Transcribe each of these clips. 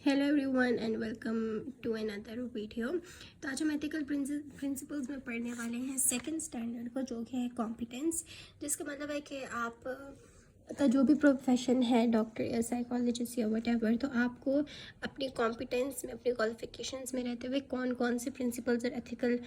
Hello everyone and welcome to another video. तो आज हम एथिकल प्रिंसिपल्स में पढ़ने वाले हैं सेकंड स्टैंडर्ड को, जो कि है कॉम्पिटेंस, जिसका मतलब है कि आप का जो भी प्रोफेशन है, डॉक्टर या साइकोलॉजिस्ट या व्हाटएवर, तो आपको अपनी कॉम्पिटेंस में, अपनी क्वालिफिकेशंस में रहते हुए कौन कौन से प्रिंसिपल्स और एथिकल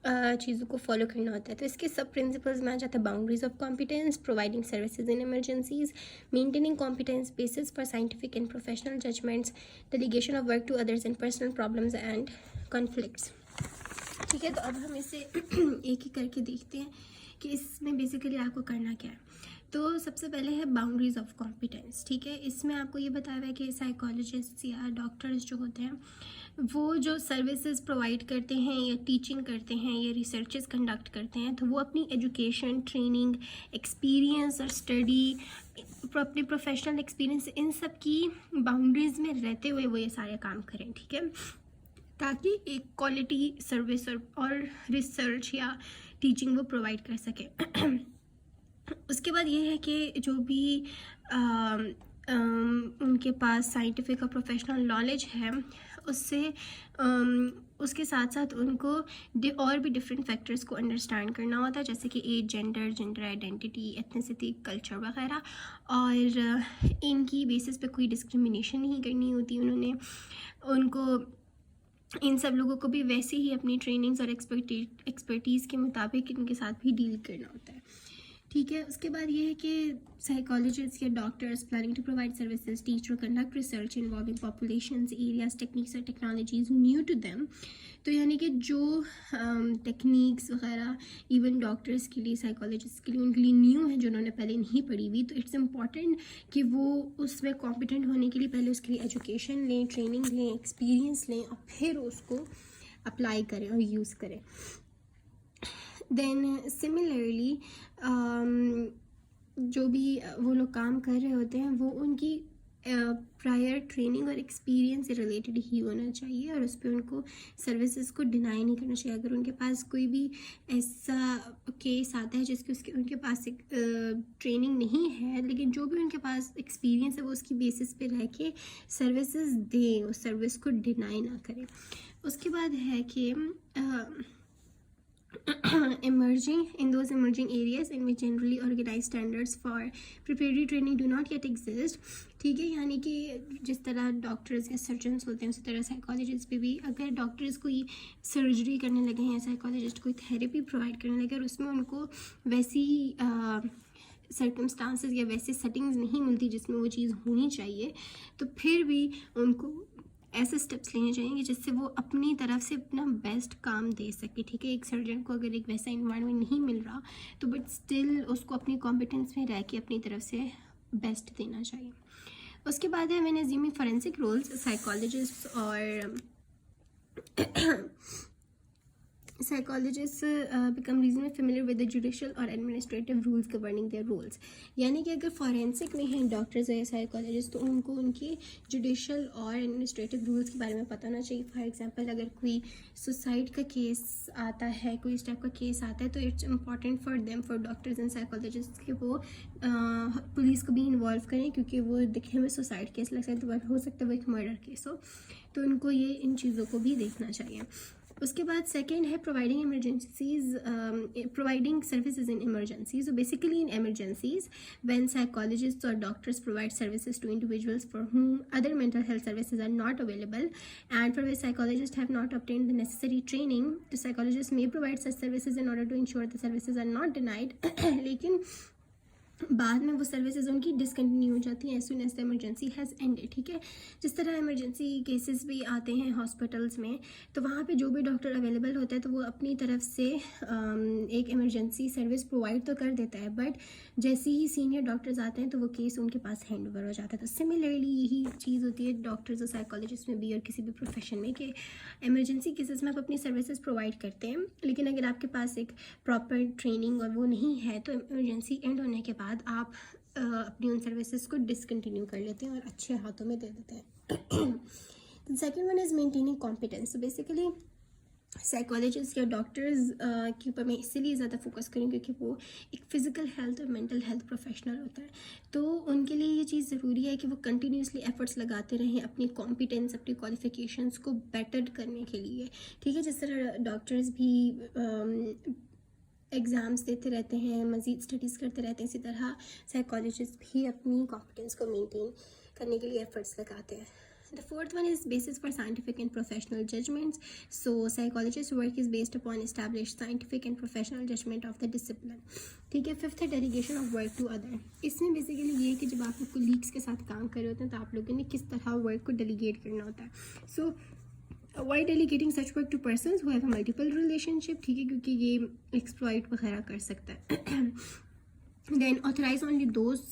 चीज़ों को फॉलो करना होता है। तो इसके सब प्रिंसिपल्स में आ जाता है boundaries of competence, providing services in emergencies, maintaining competence basis for scientific and professional judgments, delegation of work to others and personal problems and conflicts. ठीक है, तो अब हम इसे एक ही करके देखते हैं कि इसमें बेसिकली आपको करना क्या है। तो सबसे पहले है बाउंड्रीज ऑफ कॉम्पिटेंस। ठीक है, इसमें आपको ये बताया हुआ है कि साइकोलॉजिस्ट या डॉक्टर्स जो होते हैं वो जो सर्विसेज प्रोवाइड करते हैं या टीचिंग करते हैं या रिसर्चेस कंडक्ट करते हैं, तो वो अपनी एजुकेशन, ट्रेनिंग, एक्सपीरियंस और स्टडी, अपने प्रोफेशनल एक्सपीरियंस, इन सब की बाउंड्रीज़ में रहते हुए वो ये सारे काम करें। ठीक है, ताकि एक क्वालिटी सर्विस और रिसर्च या टीचिंग वो प्रोवाइड कर सके। उसके बाद ये है कि जो भी उनके पास साइंटिफिक और प्रोफेशनल नॉलेज है, उससे उसके साथ साथ उनको और भी डिफरेंट फैक्टर्स को अंडरस्टैंड करना होता है, जैसे कि age, gender identity, ethnicity, culture वगैरह, और इनकी बेसिस पे कोई डिस्क्रिमिनेशन नहीं करनी होती। उन्होंने उनको इन सब लोगों को भी वैसे ही अपनी ट्रेनिंग्स और एक्सपर्टीज़ के मुताबिक इनके साथ भी डील करना होता है। ठीक है, उसके बाद ये है कि साइकोलॉजिस्ट या doctors planning to provide services, teach और conduct research involving populations, areas, techniques और टेक्नोलॉजीज न्यू टू देम। तो यानी कि जो टेक्निक्स वगैरह इवन डॉक्टर्स के लिए, साइकोलॉजिस्ट के लिए, उनके लिए न्यू है, जो उन्होंने पहले नहीं पढ़ी हुई, तो इट्स इम्पॉर्टेंट कि वो उसमें कॉम्पिटेंट होने के लिए पहले उसके लिए एजुकेशन लें, ट्रेनिंग लें, एक्सपीरियंस लें, और फिर उसको अप्लाई करें और यूज़ करें। देन सिमिलरली जो भी वो लोग काम कर रहे होते हैं वो उनकी प्रायर ट्रेनिंग और एक्सपीरियंस से रिलेटेड ही होना चाहिए, और उस पर उनको सर्विसेज को डिनाई नहीं करना चाहिए। अगर उनके पास कोई भी ऐसा केस आता है जिसके उनके पास एक ट्रेनिंग नहीं है, लेकिन जो भी उनके पास एक्सपीरियंस है वो उसकी बेसिस पे रह के सर्विसेज दें, उस सर्विस को डिनाई ना करें। उसके बाद है कि in those emerging areas in which generally organized standards for preparatory training do not yet exist. ठीक है, यानी कि जिस तरह डॉक्टर्स या सर्जन्स होते हैं, उसी तरह साइकोलॉजिस्ट पे भी अगर डॉक्टर्स कोई सर्जरी करने लगे हैं या साइकोलॉजिस्ट कोई थेरेपी प्रोवाइड करने लगे और उसमें उनको वैसी सर्कमस्टांसेस या वैसे सेटिंग्स नहीं मिलती जिसमें वो चीज़ होनी चाहिए, तो फिर भी उनको ऐसे स्टेप्स लेने चाहिए जिससे वो अपनी तरफ से अपना बेस्ट काम दे सके। ठीक है, एक सर्जन को अगर एक वैसा इन्वायरमेंट नहीं मिल रहा, तो बट स्टिल उसको अपनी कॉम्पिटेंस में रह के अपनी तरफ से बेस्ट देना चाहिए। उसके बाद है मैंने जिमी फॉरेंसिक रोल्स, साइकोलॉजिस्ट और psychologist become reasonably familiar with the judicial और administrative rules governing their roles. यानी कि अगर फॉरेंसिक में हैं डॉक्टर्स या साइकोलॉजिस्ट, तो उनको उनके जुडिशल और एडमिनिस्ट्रेटिव रूल्स के बारे में पता होना चाहिए। फॉर एग्जांपल, अगर कोई सुसाइड का केस आता है, कोई इस टाइप का केस आता है, तो it's important for them, for doctors and psychologist, कि वो पुलिस को भी इन्वॉल्व करें, क्योंकि वो दिखने में सुसाइड केस लग सकता है, बट हो सकता है वो एक मर्डर केस हो। तो उनको ये इन चीज़ों को भी देखना चाहिए। उसके बाद सेकेंड है providing services in emergencies. So basically in emergencies, when psychologists or doctors provide services to individuals for whom other mental health services are not available and for which psychologists have not obtained the necessary training, the psychologist may provide such services in order to ensure the services are not denied. लेकिन बाद में वो services उनकी discontinue हो जाती हैं as soon as the emergency has ended. ठीक है, जिस तरह इमरजेंसी केसेस भी आते हैं हॉस्पिटल्स में, तो वहाँ पे जो भी डॉक्टर अवेलेबल होता है तो वो अपनी तरफ से एक इमरजेंसी सर्विस प्रोवाइड तो कर देता है, बट जैसे ही सीनियर डॉक्टर्स आते हैं तो वो केस उनके पास हैंड ओवर हो जाता है। तो सिमिलरली यही चीज़ होती है डॉक्टर्स और साइकोलॉजिस्ट में भी और किसी भी प्रोफेशन में, कि इमरजेंसी केसेस में आप अपनी सर्विसेज प्रोवाइड करते हैं, लेकिन अगर आपके पास एक प्रॉपर ट्रेनिंग और वो नहीं है, तो इमरजेंसी एंड होने के बाद आप अपनी उन सर्विसेज को डिसकंटिन्यू कर लेते हैं और अच्छे हाथों में दे देते हैं। Second one is maintaining competence. तो बेसिकली سائیکالوجسٹ یا ڈاکٹرز کے اوپر میں اسی لیے زیادہ فوکس کروں کیونکہ وہ ایک فزیکل ہیلتھ اور مینٹل ہیلتھ پروفیشنل ہوتا ہے. تو ان کے لیے یہ چیز ضروری ہے کہ وہ کنٹینیوسلی ایفرٹس لگاتے رہیں اپنی کمپیٹنس اپنی کوالیفیکیشنس کو بیٹر کرنے کے لیے. ٹھیک ہے, جس طرح ڈاکٹرز بھی ایگزامس دیتے رہتے ہیں, مزید اسٹڈیز کرتے رہتے ہیں, اسی طرح سائیکالوجسٹ بھی اپنی کمپیٹنس کو مینٹین کرنے کے لیے ایفرٹس لگاتے ہیں. The fourth one is basis for scientific and professional judgments. So psychologist work is based upon established scientific and professional judgment of the discipline. ٹھیک ہے. ففتھ ہے delegation of work to other. اس میں basically یہ ہے کہ جب آپ colleagues کے ساتھ کام کر رہے ہوتے ہیں تو آپ لوگوں نے کس طرح ورک کو ڈیلیگیٹ کرنا ہوتا ہے. سو avoid delegating such work to persons who have a multiple relationship. ٹھیک ہے, کیونکہ یہ ایکسپلائٹ وغیرہ کر سکتا ہے. Then authorize only those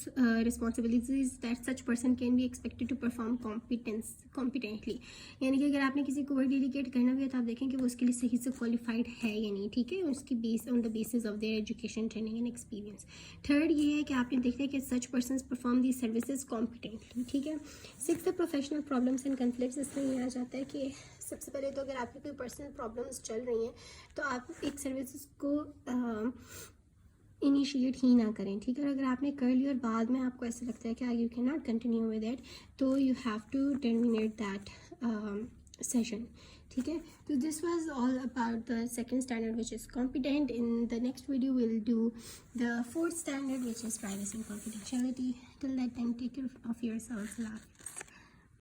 responsibilities that such person can be expected to perform competently. یعنی کہ اگر آپ نے کسی کو ورک ڈیلیگیٹ کرنا بھی ہے تو آپ دیکھیں کہ وہ اس کے لیے صحیح سے کوالیفائڈ ہے یا نہیں. ٹھیک ہے, اس کی on the basis of their education, training and experience. Third یہ ہے کہ آپ نے دیکھنا ہے کہ such persons perform the services competently. ٹھیک ہے. Six professional problems and conflicts. اس میں یہ آ جاتا ہے کہ سب سے پہلے تو اگر آپ کی کوئی پرسنل پرابلمس چل رہی ہیں تو آپ ایک سروسز کو انیشیٹ ہی نہ کریں. ٹھیک ہے, اگر آپ نے کر لی اور بعد میں آپ کو ایسا لگتا ہے کہ you can not continue with that تو you have to terminate that session. ٹھیک ہے. تو this was all about the second standard which is competent. In the next video will do the fourth standard which is privacy and confidentiality. Till that time take care of your self.